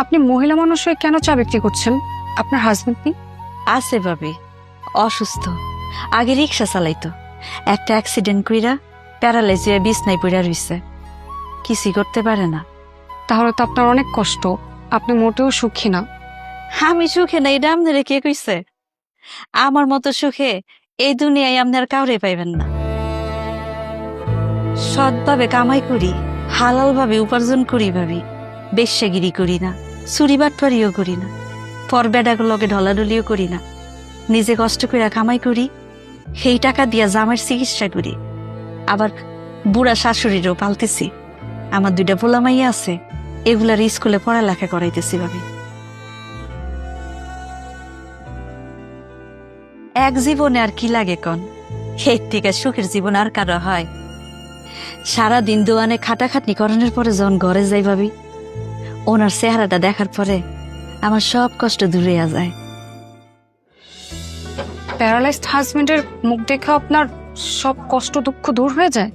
আপনি মহিলা মানুষ হয়ে কেন চা বিক্রি করছেন? আপনার হাজবেন্ড নেই? আছে ভাবি, অসুস্থ। আগে রিক্সা চালাইতো, একটা অ্যাক্সিডেন্ট কইরা প্যারালাইজ হয়ে বিছনায় পড়া রইছে, কিছুই করতে পারে না। তাহলে তো আপনার অনেক কষ্ট, আপনি মোটেও সুখী না। আমি সুখে না, এটা আপনারে কে কইছে? আমার মতো সুখে এই দুনিয়ায় আপনার কাউরে পাইবেন না। সৎভাবে কামাই করি, হালাল ভাবে উপার্জন করি ভাবি, বেশ্যাগিরি করি না, চুরি বাটপারিও করি না, পর বেডাগুলোকে ঢলাঢলিও করি না। নিজে কষ্ট করে কামাই করি, সেই টাকা দিয়া জামার চিকিৎসা করি। আবার বুড়া শাশুড়িরও পালতেছি। আমার 2টা পোলামাইয়া আছে, এগুলার স্কুলে পড়ালেখা করাইতেছি ভাবি। এক জীবনে আর কি লাগে কন? এর থেকে সুখের জীবন আর কারো হয়? সারাদিন দোয়ানে খাটাখাটনি করানোর পরে যখন ঘরে যাই ভাবি, ওনার চেহারাটা দেখার পরে আমার সব কষ্ট দূরে যায়। প্যারালাইজড হাজবেন্ডের মুখ দেখে আপনার সব কষ্ট দুঃখ দূর হয়ে যায়?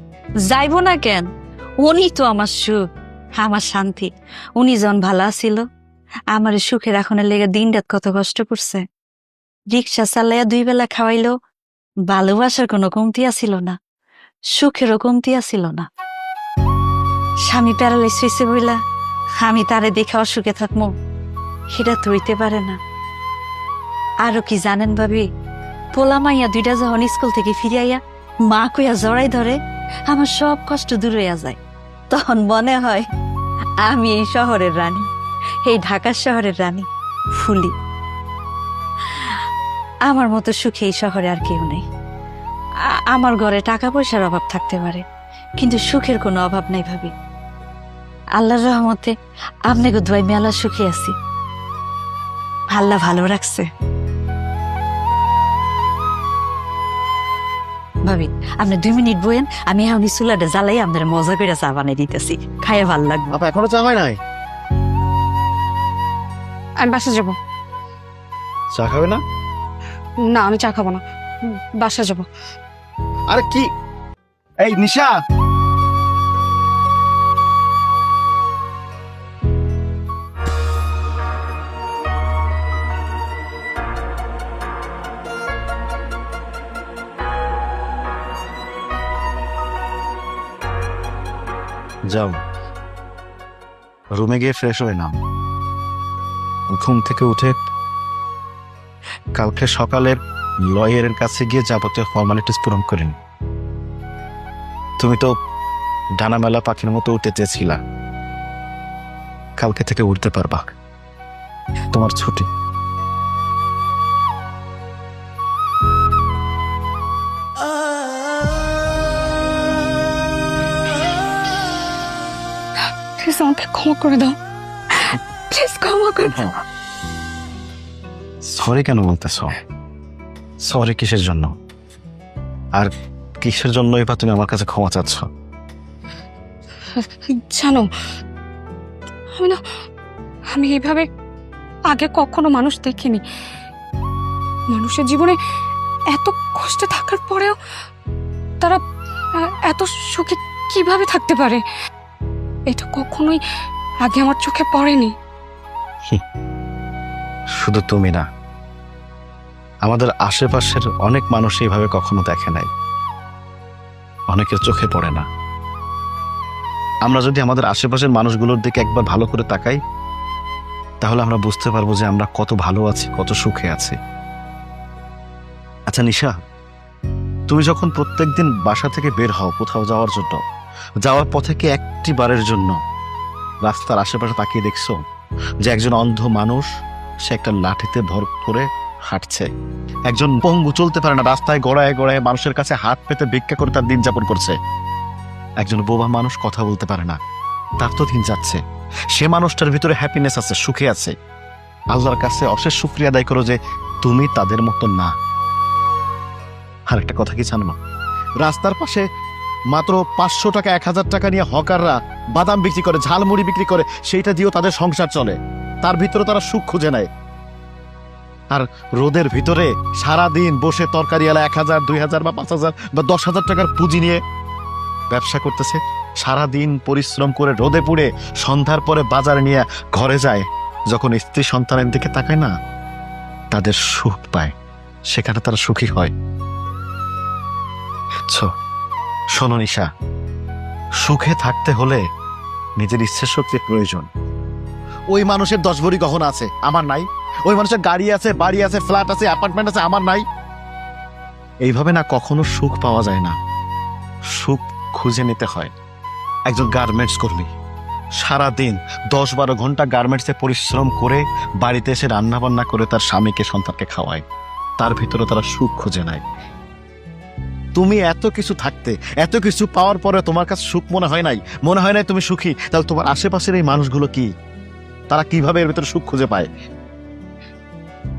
যাইব না কেন? উনি তো আমার সুখ, আমার শান্তি। উনি যখন ভালো ছিল, আমার সুখে রাখনের লেগে দিন রাত কত কষ্ট করছে। রিক্সা চালাইয়া 2 বেলা খাওয়াইলেও ভালোবাসার কোনো কমতি আছিল না, সুখেরও কমতি আছিল না। স্বামী প্যারালাইজ হয়েছে বইলা আমি তারে দেখে অসুখে থাকবো, সেটা তো হইতে পারে না। আরো কি জানেন ভাবি, পোলামাইয়া 2টা যখন স্কুল থেকে ফিরিয়াইয়া মা কইয়া জড়াই ধরে, আমার সব কষ্ট দূর হইয়া যায়। তখন মনে হয় আমি এই শহরের রানী, এই ঢাকার শহরের রানী ফুলি। আমার মতো সুখে এই শহরে আর কেউ নেই। আমার ঘরে টাকা পয়সার অভাব থাকতে পারে, কিন্তু সুখের কোনো অভাব নাই ভাবি। আল্লাহর রহমতে আপনাকে দোয়াই মেলা সুখে আছি। আল্লাহ ভালো রাখছে ভাবি। আপনি 2 মিনিট বইয়েন, আমি এখন চুলাটা জ্বালাই আপনার মজা করে চা বানিয়ে দিতেছি, খাইয়ে ভাল লাগবে। আপা এখনো চা হয় নাই? আমি বাসা যাব। চা খাবে না? না, আমি চা খাবো না, বাসা যাব। আরে কি, এই নিশা, যাও রুমে গিয়ে ফ্রেশ হয়ে নাও। ঘুম থেকে উঠে কালকে সকালের লয়ারের কাছে গিয়ে যাবতীয় ফর্মালিটিস পূরণ করেন। তুমি তো ডানা মেলা পাখির মতো উঠতে চেয়েছিলা, কালকে থেকে উঠতে পারবা, তোমার ছুটি। প্লিজ আমাকে ক্ষমা করে দাও, প্লিজ ক্ষমা করে দাও। সরি কেন বলতেছ? সরি কিসের জন্য? আর কিসের জন্য এবার তুমি আমার কাছে ক্ষমা চাচ্ছ? জানো, আমি এইভাবে আগে কখনো মানুষ দেখিনি। মানুষের জীবনে এত কষ্টে থাকার পরেও তারা এত সুখে কিভাবে থাকতে পারে, এটা কখনোই আগে আমার চোখে পড়েনি। শুধু তুমি না, আমাদের আশেপাশের অনেক মানুষ এইভাবে কখনো দেখে নাই, অনেকের চোখে পড়ে না। আমরা যদি আমাদের আশেপাশের মানুষগুলোর দিকে একবার ভালো করে তাকাই, তাহলে আমরা বুঝতে পারবো যে আমরা কত ভালো আছি, কত সুখে আছি। আচ্ছা নিশা, তুমি যখন প্রত্যেকদিন বাসা থেকে বের হও কোথাও যাওয়ার জন্য, যাওয়ার পথে কি একটি বারের জন্য রাস্তার আশেপাশে তাকিয়ে দেখছো যে একজন অন্ধ মানুষ, সে একটা লাঠিতে ভর করে হাঁটছে, একজন পঙ্গু চলতে পারে না, রাস্তায় গড়ায় গড়ায় মানুষের কাছে হাত পেতে ভিক্ষা করে তার দিন যাপন করছে, একজন বোবা মানুষ কথা বলতে পারে না, তার তো দিন যাচ্ছে, সে মানুষটার ভিতরে হ্যাপিনেস আছে, সুখে আছে। আল্লাহর কাছে অশেষ শুকরিয়া আদায় করো যে তুমি তাদের মতো না। আর একটা কথা কি জানো, রাস্তার পাশে মাত্র 500 টাকা 1000 টাকা নিয়ে হকাররা বাদাম বিক্রি করে, ঝালমুড়ি বিক্রি করে, সেইটা দিয়েও তাদের সংসার চলে, তার ভিতরে তারা সুখ খুঁজে নেয়। আর রোদের ভিতরে সারাদিন বসে তরকারিওয়ালা 1000 2000 বা 5000 বা 10,000 টাকার পুঁজি নিয়ে ব্যবসা করতেছে, সারাদিন পরিশ্রম করে রোদে পুড়ে সন্ধ্যার পরে বাজারে নিয়ে ঘরে যায়, যখন স্ত্রী সন্তানের দিকে তাকায় না, তাদের সুখ পায়, সেখানে তারা সুখী হয়। শোনো নিশা, সুখে থাকতে হলে নিজের ইচ্ছে শক্তির প্রয়োজন। ওই মানুষের 10 ভরি গহনা আছে, আমার নাই। ওই মানুষের গাড়ি আছে, বাড়ি আছে, ফ্ল্যাট আছে, অ্যাপার্টমেন্ট আছে, আমার নাই। এইভাবে না কখনো সুখ পাওয়া যায় না। সুখ খুঁজে নিতে হয়। একজন গার্মেন্টস কর্মী সারাদিন 10-12 ঘন্টা গার্মেন্টসে পরিশ্রম করে বাড়িতে এসে রান্না বান্না করে তার স্বামীকে সন্তানকে খাওয়ায়, তার ভিতরে তারা সুখ খুঁজে নেয়। তুমি এত কিছু থাকতে, এত কিছু পাওয়ার পরে তোমার কাছে সুখ মনে হয় নাই তুমি সুখী, তাহলে তোমার আশেপাশের এই মানুষগুলো কি, তারা কিভাবে এর ভিতরে সুখ খুঁজে পায়?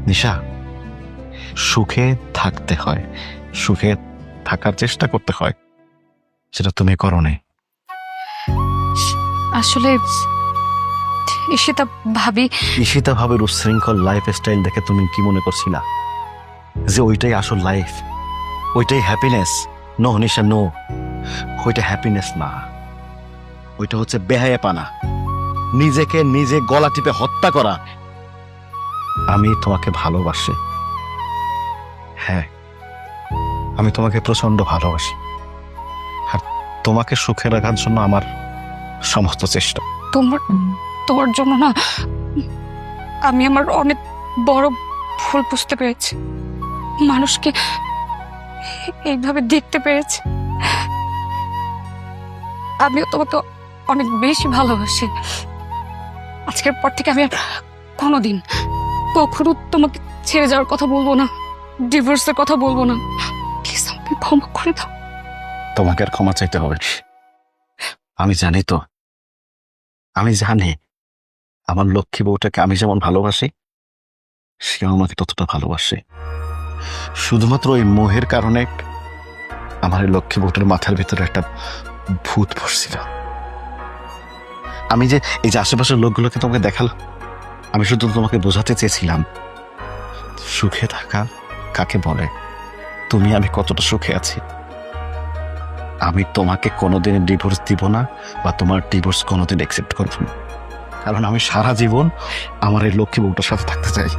নিশা, সুখে থাকতে হয়, সুখে থাকার চেষ্টা করতে হয়, সেটা তুমি করো না। আসলে ঈশিতা ভাবির উচ্ছৃঙ্খল লাইফ স্টাইল দেখে তুমি কি মনে করছিলা যে ওইটাই আসল লাইফ, ওইটাই হ্যাপিনেস? নো নিশা, নো, ওইটা হ্যাপিনেস না, ওইটা হচ্ছে বেহায়াপনা, নিজেকে নিজে গলা টিপে হত্যা করা। আমি তোমাকে ভালোবাসি, হ্যাঁ, আমি তোমাকে প্রচন্ড ভালোবাসি, আর তোমাকে সুখে রাখার জন্য আমার সমস্ত চেষ্টা। তোমার জন্য না আমি আমার অনেক বড় ভুল বুঝতে পেরেছি, মানুষকে এইভাবে দেখতে পেরেছি। আমিও তোমাকে অনেক বেশি ভালোবাসি। আজকের পর থেকে আমি আর কোনোদিন কখনো তোমাকে ছেড়ে যাওয়ার কথা বলবো না, ডিভোর্সের কথা বলবো না। প্লিজ আমাকে ক্ষমা করে দাও। তোমাকে আর ক্ষমা চাইতে হবে। আমি জানি তো, আমি জানি আমার লক্ষ্মী বউটাকে আমি যেমন ভালোবাসি, সে আমাকে ততটা ভালোবাসে। শুধুমাত্র ওই মোহের কারণে আমার এই লক্ষ্মী বউটার মাথার ভিতরে একটা ভূত বসছিল। আমি যে এই যে আশেপাশের লোকগুলোকে তোমাকে দেখালাম, আমি শুধু তোমাকে বোঝাতে চেয়েছিলাম সুখে থাকা কাকে বলে, তুমি আমি কতটা সুখে আছি। আমি তোমাকে কোনোদিন ডিভোর্স দিব না, বা তোমার ডিভোর্স কোনোদিন অ্যাকসেপ্ট করব না, কারণ আমি সারা জীবন আমার এই লক্ষ্মী বউটার সাথে থাকতে চাই।